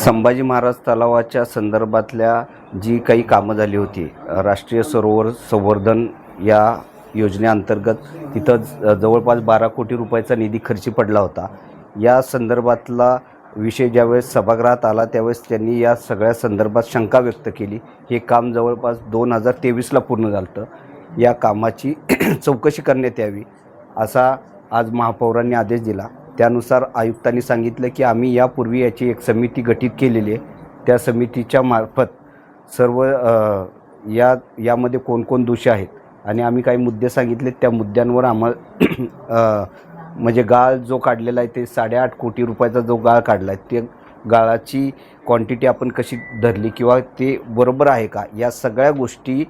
संभाजी महाराज तलावाच्या संदर्भातल्या जी काही कामं झाली होती, राष्ट्रीय सरोवर संवर्धन या योजनेअंतर्गत तिथं जवळपास 12 कोटी रुपयाचा निधी खर्ची पडला होता। या संदर्भातला विषय ज्यावेळेस सभागृहात आला त्यावेळेस त्यांनी या सगळ्या संदर्भात शंका व्यक्त केली। हे काम जवळपास 2023ला पूर्ण झालं होतं। या कामाची चौकशी करण्यात यावी असा आज महापौरांनी आदेश दिला। त्यानुसार आयुक्तांनी सांगितलं की आम्ही यापूर्वी याची एक समिती गठीत केलेली आहे। त्या समितीच्या मार्फत सर्व यामध्ये कोण दोषी आहेत आणि आम्ही काही मुद्दे सांगितले, त्या मुद्द्यांवर आम्हाला म्हणजे गाळ जो काढलेला आहे ते 8.5 कोटी रुपयाचा जो गाळ काढला आहे ते गाळाची क्वांटिटी आपण कशी धरली किंवा ते बरोबर आहे का, या सगळ्या गोष्टी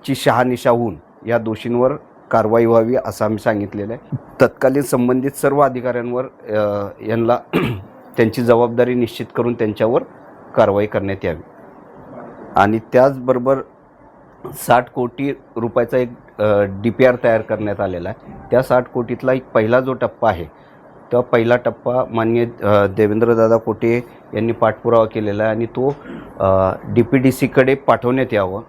ची शहानिशा होऊन या दोषींवर कारवाई व्हावी असं आम्ही सांगितलेलं आहे। तत्कालीन संबंधित सर्व अधिकाऱ्यांवर यांना त्यांची जबाबदारी निश्चित करून त्यांच्यावर कारवाई करण्यात यावी। आणि त्याचबरोबर 60 कोटी रुपयाचा एक DPR तयार करण्यात आलेला आहे। त्या 60 कोटीतला एक पहिला जो टप्पा आहे तो पहिला टप्पा माननीय देवेंद्रदादा कोटे यांनी पाठपुरावा केलेला आहे आणि तो DPDCकडे पाठवण्यात यावं,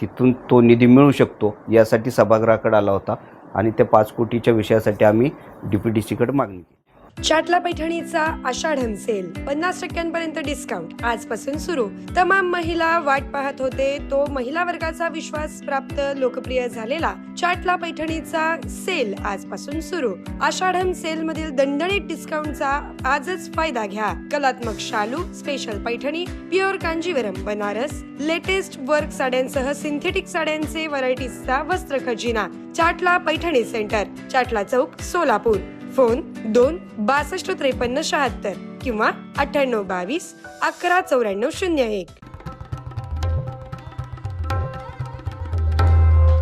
तिथून तो निधी मिळू शकतो यासाठी सभागृहाकडे आला होता आणि त्या 5 कोटीच्या विषयासाठी आम्ही DPDCकडे मागणी केली। चाटला पैठणीचा आषाढन सेल 50% डिस्काउंट आजपासून सुरू। तमाम महिला वाट पाहत होते तो महिला वर्गाचा विश्वास प्राप्त लोकप्रिय झालेला चाटला पैठणीचा सेल आजपासून सुरू। आषाढन सेल मधील दणदणीत डिस्काउंटचा आजच फायदा घ्या। कलात्मक शालू, special Paithani, pure Kanjeevaram Banaras, latest work साड्यांसह सिंथेटिक साड्यांचे व्हरायटीजचा वस्त्र खजिना। चाटला पैठणी सेंटर, चाटला चौक, सोलापूर। फोन 2 62 53 76 किंवा 98 22 11 94 01।